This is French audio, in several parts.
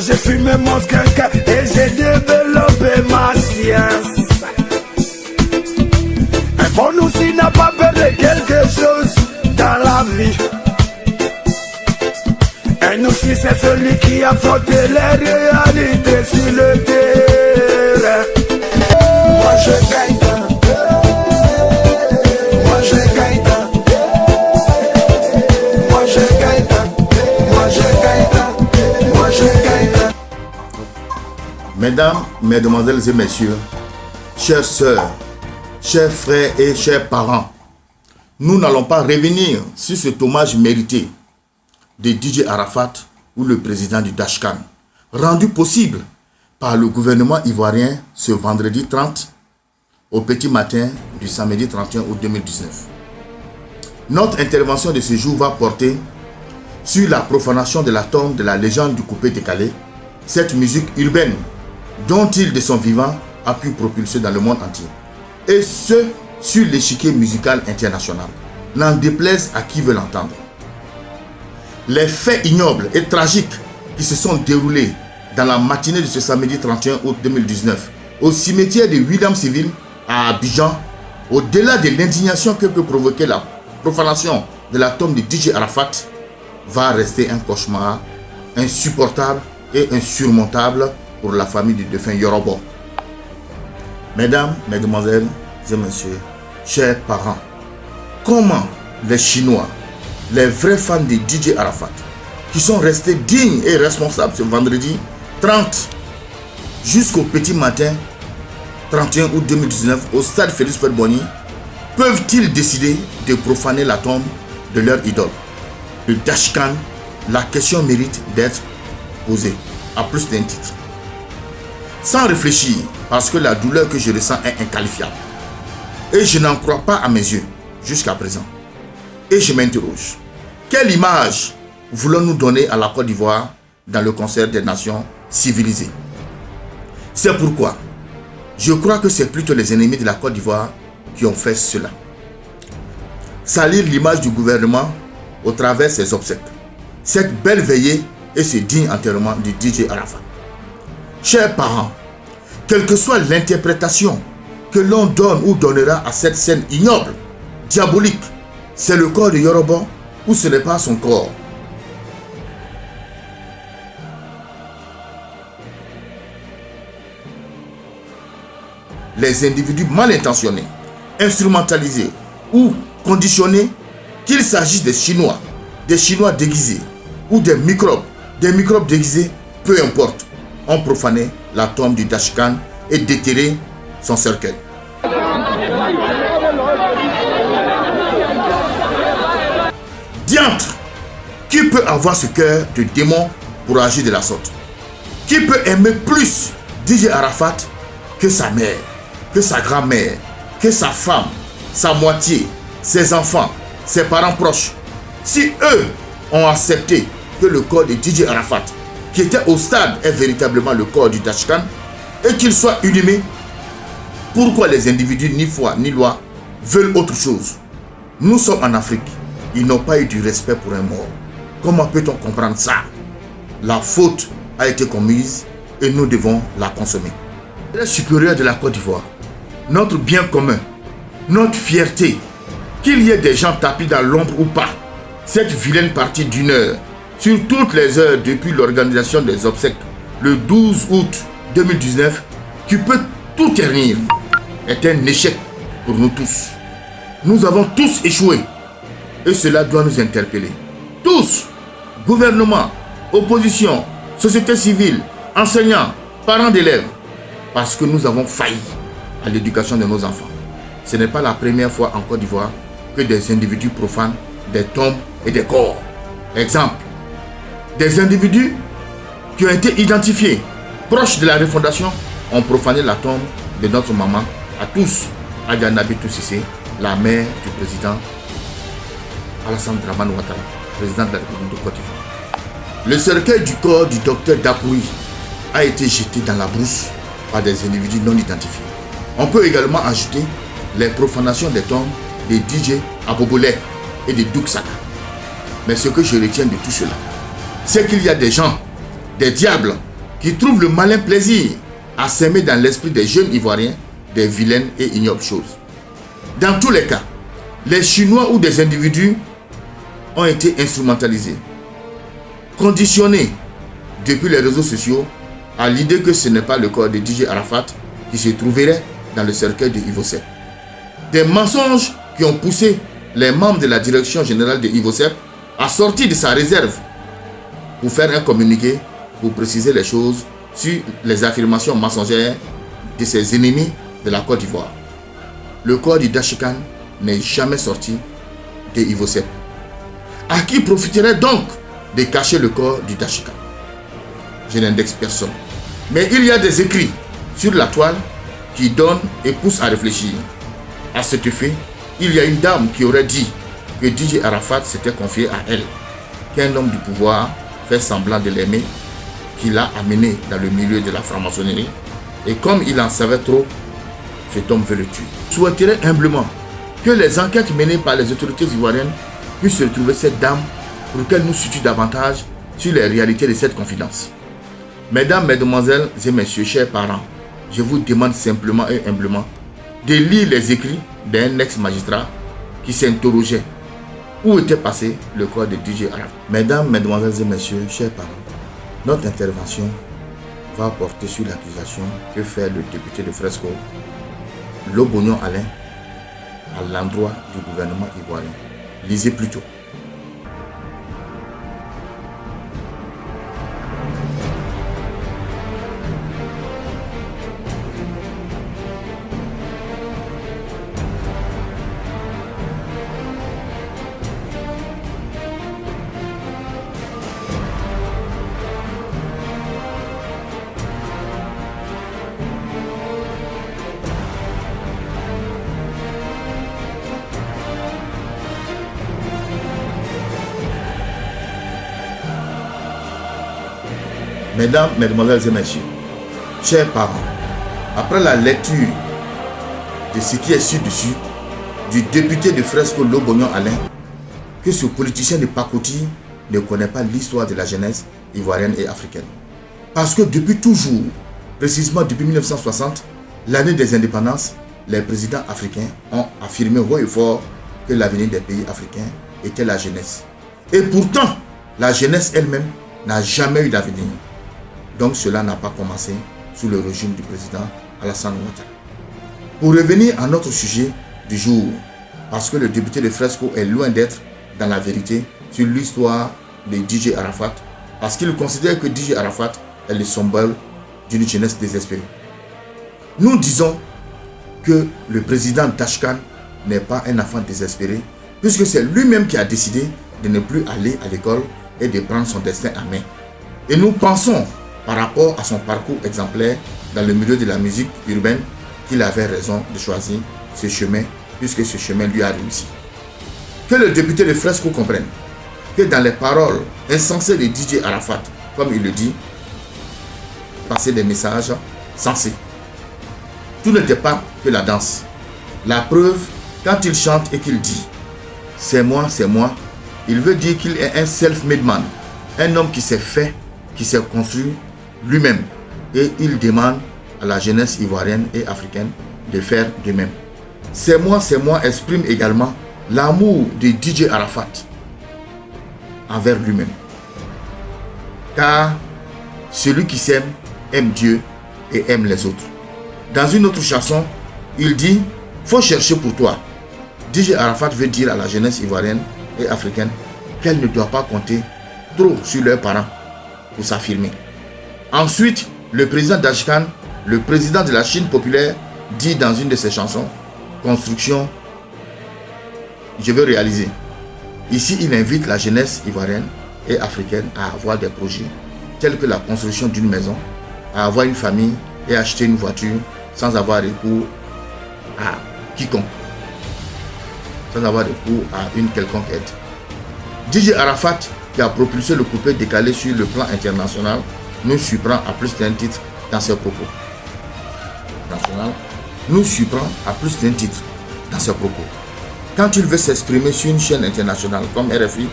j'ai fumé mon skunk et j'ai développé ma science. Un bon aussi n'a pas peur de quelque chose dans la vie. Un aussi c'est celui qui affronte les réalités sur le terrain. Moi je gagne. Moi je gagne. Moi je gagne. Moi je gagne. Moi je gagne. Mesdames, mesdemoiselles et messieurs, chères sœurs, chers frères et chers parents, nous n'allons pas revenir sur cet hommage mérité de DJ Arafat ou le président du Dashkan, rendu possible par le gouvernement ivoirien ce vendredi 30 au petit matin du samedi 31 août 2019. Notre intervention de ce jour va porter sur la profanation de la tombe de la légende du coupé décalé, cette musique urbaine dont il de son vivant a pu propulser dans le monde entier, et ce sur l'échiquier musical international, n'en déplaise à qui veut l'entendre. Les faits ignobles et tragiques qui se sont déroulés dans la matinée de ce samedi 31 août 2019 au cimetière de William Civil à Abidjan, au-delà de l'indignation que peut provoquer la profanation de la tombe de DJ Arafat, va rester un cauchemar insupportable et insurmontable pour la famille du défunt Yorobo. Mesdames, mesdemoiselles et messieurs, chers parents, comment les Chinois, les vrais fans de DJ Arafat, qui sont restés dignes et responsables ce vendredi 30 jusqu'au petit matin 31 août 2019 au stade Félix Houphouët-Boigny, peuvent-ils décider de profaner la tombe de leur idole? Le Dashkan, la question mérite d'être posée à plus d'un titre. Sans réfléchir, parce que la douleur que je ressens est inqualifiable. Et je n'en crois pas à mes yeux jusqu'à présent. Et je m'interroge, quelle image voulons-nous donner à la Côte d'Ivoire dans le concert des nations civilisées? C'est pourquoi je crois que c'est plutôt les ennemis de la Côte d'Ivoire qui ont fait cela. Salir l'image du gouvernement au travers ses obsèques, cette belle veillée et ce digne enterrement du DJ Arafat. Chers parents, quelle que soit l'interprétation que l'on donne ou donnera à cette scène ignoble, diabolique, c'est le corps de Yorobo ou ce n'est pas son corps? Les individus mal intentionnés, instrumentalisés ou conditionnés, qu'il s'agisse des Chinois déguisés ou des microbes déguisés, peu importe, ont profané la tombe du Dashkan et déterré son cercueil. Diantre, qui peut avoir ce cœur de démon pour agir de la sorte? Qui peut aimer plus DJ Arafat que sa mère, que sa grand-mère, que sa femme, sa moitié, ses enfants, ses parents proches? Si eux ont accepté que le corps de DJ Arafat, qui était au stade, est véritablement le corps du Dashkan et qu'il soit inhumé, pourquoi les individus ni foi ni loi veulent autre chose? Nous sommes en Afrique, ils n'ont pas eu du respect pour un mort. Comment peut-on comprendre ça? La faute a été commise et nous devons la consommer. Le supérieur de la Côte d'Ivoire, notre bien commun, notre fierté, qu'il y ait des gens tapis dans l'ombre ou pas, cette vilaine partie d'une heure, sur toutes les heures depuis l'organisation des obsèques, le 12 août 2019, qui peut tout ternir, est un échec pour nous tous. Nous avons tous échoué et cela doit nous interpeller. Tous, gouvernement, opposition, société civile, enseignants, parents d'élèves, parce que nous avons failli à l'éducation de nos enfants. Ce n'est pas la première fois en Côte d'Ivoire que des individus profanent des tombes et des corps. Exemple, des individus qui ont été identifiés proches de la refondation ont profané la tombe de notre maman à tous, Adjana Bintou Cissé, la mère du président Alassane Dramane Ouattara, président de la République de Côte d'Ivoire. Le cercueil du corps du docteur Dapoui a été jeté dans la brousse par des individus non identifiés. On peut également ajouter les profanations des tombes de DJ Abobolé et de Douk Saka. Mais ce que je retiens de tout cela, c'est qu'il y a des gens, des diables qui trouvent le malin plaisir à s'aimer dans l'esprit des jeunes Ivoiriens des vilaines et ignobles choses. Dans tous les cas, les Chinois ou des individus ont été instrumentalisés, conditionnés depuis les réseaux sociaux à l'idée que ce n'est pas le corps de DJ Arafat qui se trouverait dans le cercueil de Ivosep. Des mensonges qui ont poussé les membres de la direction générale de Ivosep à sortir de sa réserve pour faire un communiqué pour préciser les choses sur les affirmations mensongères de ses ennemis de la Côte d'Ivoire. Le corps du Dash-Kan n'est jamais sorti de Ivosep. À qui profiterait donc de cacher le corps du Dash-Kan? Je n'indexe personne. Mais il y a des écrits sur la toile qui donnent et poussent à réfléchir. À cet effet, il y a une dame qui aurait dit que DJ Arafat s'était confié à elle, qu'un homme du pouvoir fait semblant de l'aimer, qui l'a amené dans le milieu de la franc-maçonnerie, et comme il en savait trop, cet homme veut le tuer. Je souhaiterais humblement que les enquêtes menées par les autorités ivoiriennes puissent retrouver cette dame pour qu'elle nous situe davantage sur les réalités de cette confidence. Mesdames, Mesdemoiselles et Messieurs, chers parents, je vous demande simplement et humblement de lire les écrits d'un ex-magistrat qui s'interrogeait où était passé le corps de DJ Arafat. Mesdames, Mesdemoiselles et Messieurs, chers parents, notre intervention va porter sur l'accusation que fait le député de Fresco, Lobognon Alain, à l'endroit du gouvernement ivoirien. Lisez plutôt. Mesdames, Mesdemoiselles et Messieurs, chers parents, après la lecture de ce qui est ci-dessus du député de Fresco Lobognon Alain, que ce politicien de pacotille ne connaît pas l'histoire de la jeunesse ivoirienne et africaine. Parce que depuis toujours, précisément depuis 1960, l'année des indépendances, les présidents africains ont affirmé haut et fort que l'avenir des pays africains était la jeunesse. Et pourtant, la jeunesse elle-même n'a jamais eu d'avenir. Donc cela n'a pas commencé sous le régime du président Alassane Ouattara. Pour revenir à notre sujet du jour, parce que le député de Fresco est loin d'être dans la vérité sur l'histoire de DJ Arafat, parce qu'il considère que DJ Arafat est le symbole d'une jeunesse désespérée. Nous disons que le président Dash-Kan n'est pas un enfant désespéré, puisque c'est lui-même qui a décidé de ne plus aller à l'école et de prendre son destin en main. Et nous pensons, par rapport à son parcours exemplaire dans le milieu de la musique urbaine, qu'il avait raison de choisir ce chemin, puisque ce chemin lui a réussi. Que le député de Fresco comprenne que dans les paroles insensées de DJ Arafat, comme il le dit, passer des messages sensés. Tout n'était pas que la danse. La preuve, quand il chante et qu'il dit « c'est moi », il veut dire qu'il est un self-made man, un homme qui s'est fait, qui s'est construit lui-même, et il demande à la jeunesse ivoirienne et africaine de faire de même. C'est moi exprime également l'amour de DJ Arafat envers lui-même. Car celui qui s'aime aime Dieu et aime les autres. Dans une autre chanson, il dit « faut chercher pour toi ». DJ Arafat veut dire à la jeunesse ivoirienne et africaine qu'elle ne doit pas compter trop sur leurs parents pour s'affirmer. Ensuite, le président Dash-Kan, le président de la Chine populaire, dit dans une de ses chansons « Construction, je veux réaliser ». Ici, il invite la jeunesse ivoirienne et africaine à avoir des projets tels que la construction d'une maison, à avoir une famille et acheter une voiture sans avoir recours à quiconque, sans avoir recours à une quelconque aide. DJ Arafat, qui a propulsé le coupé décalé sur le plan international, nous surprend à plus d'un titre dans ses propos. Quand il veut s'exprimer sur une chaîne internationale comme RFI,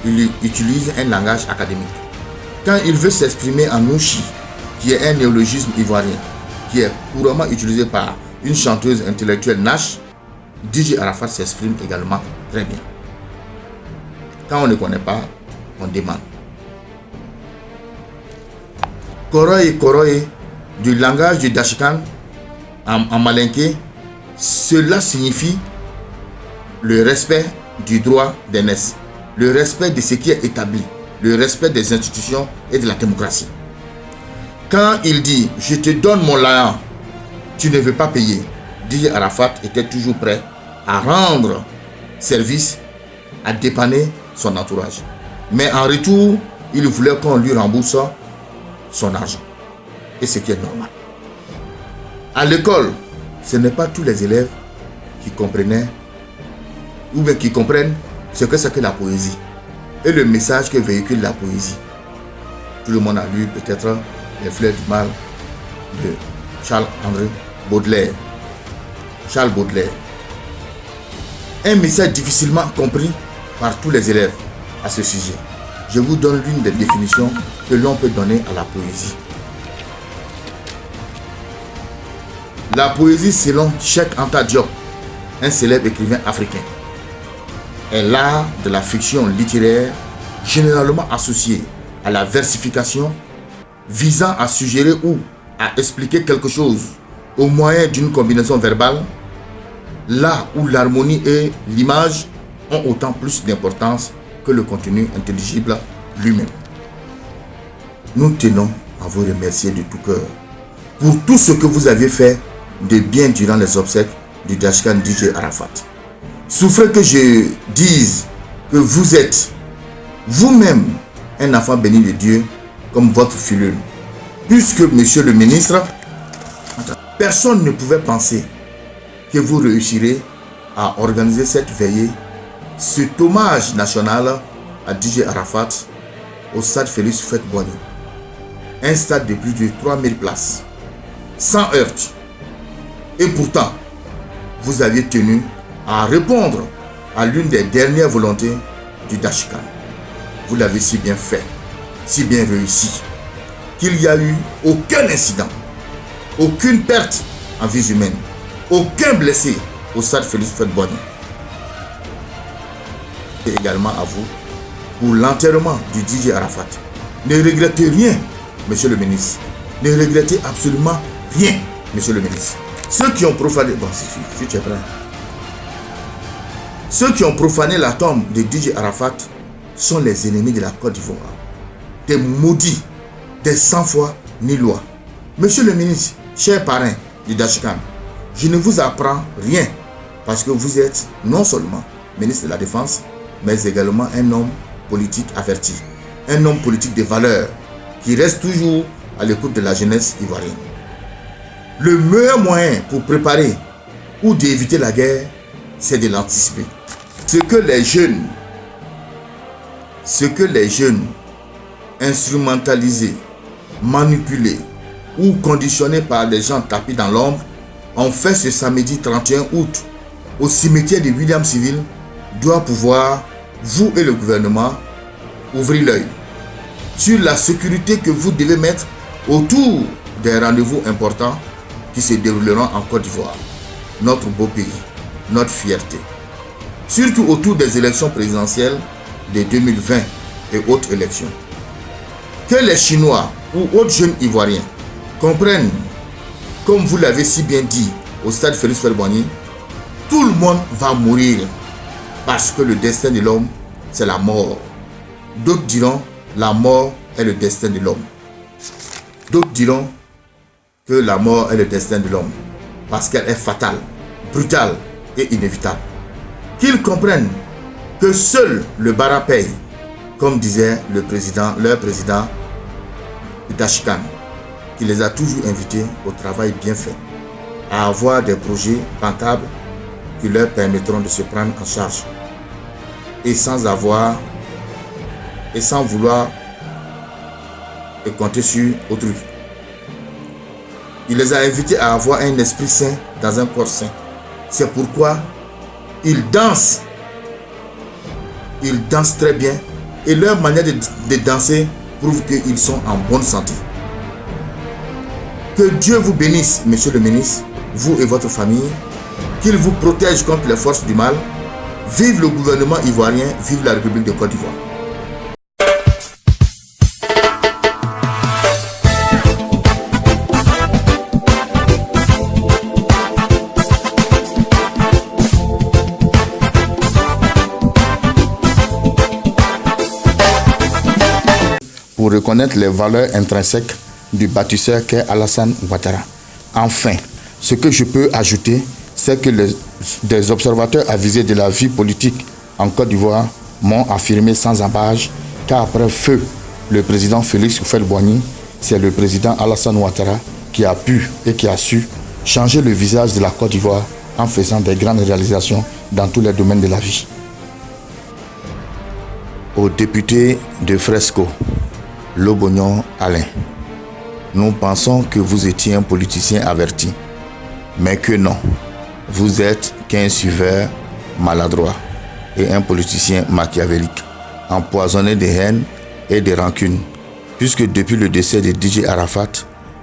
il utilise un langage académique. Quand il veut s'exprimer en Nouchi, qui est un néologisme ivoirien, qui est couramment utilisé par une chanteuse intellectuelle Nash, DJ Arafat s'exprime également très bien. Quand on ne connaît pas, on demande. Koroye Koroye, du langage du Dashikan en malinké, cela signifie le respect du droit d'aînesse, le respect de ce qui est établi, le respect des institutions et de la démocratie. Quand il dit « Je te donne mon lahan, tu ne veux pas payer », DJ Arafat était toujours prêt à rendre service, à dépanner son entourage. Mais en retour, il voulait qu'on lui rembourse son argent. Et ce qui est normal. À l'école, ce n'est pas tous les élèves qui comprenaient ou bien qui comprennent ce que c'est que la poésie et le message que véhicule la poésie. Tout le monde a lu peut-être Les Fleurs du Mal de Charles-André Baudelaire. Charles Baudelaire. Un message difficilement compris par tous les élèves à ce sujet. Je vous donne l'une des définitions que l'on peut donner à la poésie. La poésie, selon Cheikh Anta Diop, un célèbre écrivain africain, est l'art de la fiction littéraire généralement associé à la versification visant à suggérer ou à expliquer quelque chose au moyen d'une combinaison verbale, là où l'harmonie et l'image ont autant plus d'importance que le contenu intelligible lui-même. Nous tenons à vous remercier de tout cœur pour tout ce que vous avez fait de bien durant les obsèques du Dashikan DJ Arafat. Souffrez que je dise que vous êtes vous-même un enfant béni de Dieu comme votre filleul. Puisque, monsieur le ministre, personne ne pouvait penser que vous réussirez à organiser cette veillée, cet hommage national à DJ Arafat au stade Félix Houphouët-Boigny. Un stade de plus de 3000 places, sans heurts. Et pourtant, vous aviez tenu à répondre à l'une des dernières volontés du Dashikan. Vous l'avez si bien fait, si bien réussi, qu'il n'y a eu aucun incident, aucune perte en vies humaines, aucun blessé au stade Félix Houphouët-Boigny. Et également à vous pour l'enterrement du DJ Arafat. Ne regrettez rien, monsieur le ministre. Ne regrettez absolument rien, monsieur le ministre. Ceux qui ont profané... Bon, si tu es prêt. Ceux qui ont profané la tombe de DJ Arafat sont les ennemis de la Côte d'Ivoire. Des maudits, des sans-foi ni loi. Monsieur le ministre, cher parrain du Dashikan, je ne vous apprends rien parce que vous êtes non seulement ministre de la Défense, mais également un homme politique averti. Un homme politique de valeur qui reste toujours à l'écoute de la jeunesse ivoirienne. Le meilleur moyen pour préparer ou d'éviter la guerre, c'est de l'anticiper. Ce que les jeunes instrumentalisés, manipulés ou conditionnés par des gens tapis dans l'ombre ont fait ce samedi 31 août au cimetière de William Civil doit pouvoir, vous et le gouvernement, ouvrir l'œil sur la sécurité que vous devez mettre autour des rendez-vous importants qui se dérouleront en Côte d'Ivoire, notre beau pays, notre fierté. Surtout autour des élections présidentielles de 2020 et autres élections. Que les Chinois ou autres jeunes Ivoiriens comprennent, comme vous l'avez si bien dit au stade Félix Houphouët-Boigny, tout le monde va mourir parce que le destin de l'homme, c'est la mort. D'autres diront, la mort est le destin de l'homme. D'autres diront que la mort est le destin de l'homme parce qu'elle est fatale, brutale et inévitable. Qu'ils comprennent que seul le bara paye, comme disait leur président Dashikan, qui les a toujours invités au travail bien fait, à avoir des projets rentables qui leur permettront de se prendre en charge et sans vouloir compter sur autrui. Il les a invités à avoir un esprit sain dans un corps sain. C'est pourquoi ils dansent. Ils dansent très bien et leur manière de danser prouve qu'ils sont en bonne santé. Que Dieu vous bénisse, monsieur le ministre, vous et votre famille. Qu'il vous protège contre les forces du mal. Vive le gouvernement ivoirien, vive la République de Côte d'Ivoire. Pour reconnaître les valeurs intrinsèques du bâtisseur qu'est Alassane Ouattara. Enfin, ce que je peux ajouter, c'est que des observateurs avisés de la vie politique en Côte d'Ivoire m'ont affirmé sans embâche qu'après feu le président Félix Houphouët-Boigny, c'est le président Alassane Ouattara qui a pu et qui a su changer le visage de la Côte d'Ivoire en faisant des grandes réalisations dans tous les domaines de la vie. Au député de Fresco, Lobognon Alain, nous pensons que vous étiez un politicien averti, mais que non, vous êtes qu'un suiveur maladroit et un politicien machiavélique, empoisonné de haine et de rancune, puisque depuis le décès de DJ Arafat,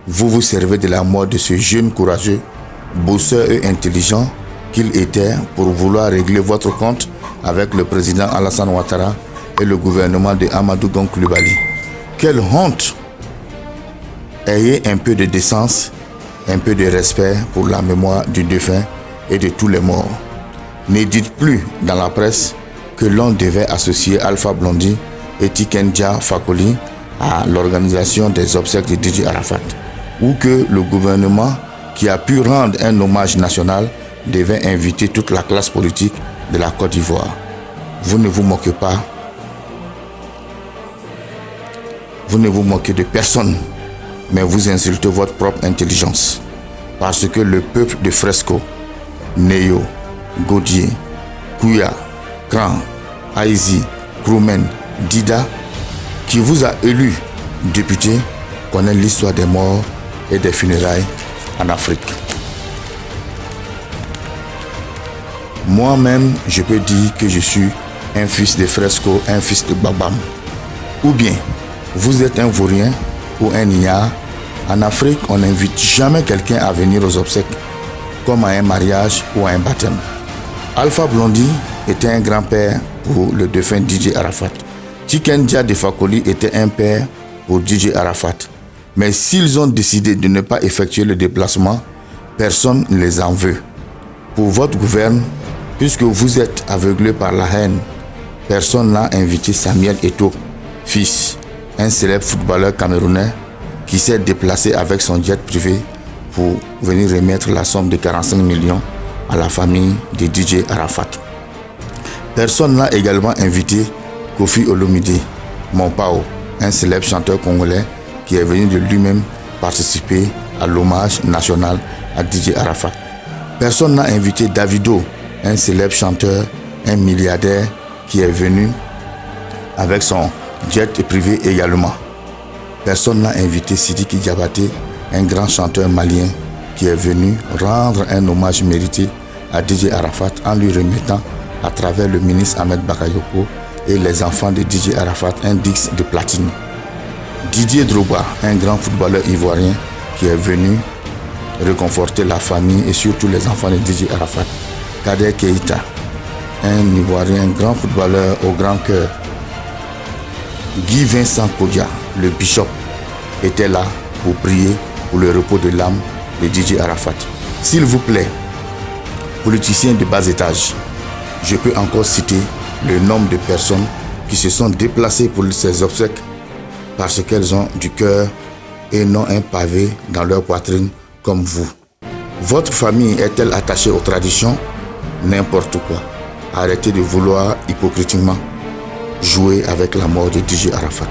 vous vous servez de la mort de ce jeune courageux, bosseur et intelligent qu'il était pour vouloir régler votre compte avec le président Alassane Ouattara et le gouvernement de Amadou Gon Coulibaly. Quelle honte! Ayez un peu de décence, un peu de respect pour la mémoire du défunt et de tous les morts. Ne dites plus dans la presse que l'on devait associer Alpha Blondy et Tikenja Fakoly à l'organisation des obsèques de DJ Arafat, ou que le gouvernement qui a pu rendre un hommage national devait inviter toute la classe politique de la Côte d'Ivoire. Vous ne vous moquez pas. Vous ne vous moquez de personne, mais vous insultez votre propre intelligence. Parce que le peuple de Fresco, Neyo, Godier, Kouya, Kran, Aïzi, Kroumen, Dida, qui vous a élu député, connaît l'histoire des morts et des funérailles en Afrique. Moi-même, je peux dire que je suis un fils de Fresco, un fils de Babam. Ou bien, vous êtes un vaurien ou un ignare. En Afrique, on n'invite jamais quelqu'un à venir aux obsèques, comme à un mariage ou à un baptême. Alpha Blondy était un grand-père pour le défunt DJ Arafat. Tikenja de Fakoly était un père pour DJ Arafat. Mais s'ils ont décidé de ne pas effectuer le déplacement, personne ne les en veut. Pour votre gouverne, puisque vous êtes aveuglé par la haine, personne n'a invité Samuel Eto'o, fils, un célèbre footballeur camerounais qui s'est déplacé avec son jet privé pour venir remettre la somme de 45 millions à la famille de DJ Arafat. Personne n'a également invité Kofi Olomide Mompao, un célèbre chanteur congolais qui est venu de lui-même participer à l'hommage national à DJ Arafat. Personne n'a invité Davido, un célèbre chanteur, un milliardaire qui est venu avec son jet privé également. Personne n'a invité Sidiki Diabaté, un grand chanteur malien qui est venu rendre un hommage mérité à DJ Arafat en lui remettant à travers le ministre Ahmed Bakayoko et les enfants de DJ Arafat un disque de platine. Didier Drogba, un grand footballeur ivoirien qui est venu réconforter la famille et surtout les enfants de DJ Arafat. Kader Keïta, un Ivoirien, un grand footballeur au grand cœur. Guy Vincent Kodia, le bishop, était là pour prier pour le repos de l'âme de DJ Arafat. S'il vous plaît, politiciens de bas étage, je peux encore citer le nombre de personnes qui se sont déplacées pour ces obsèques parce qu'elles ont du cœur et non un pavé dans leur poitrine comme vous. Votre famille est-elle attachée aux traditions? N'importe quoi. Arrêtez de vouloir hypocritement jouer avec la mort de DJ Arafat.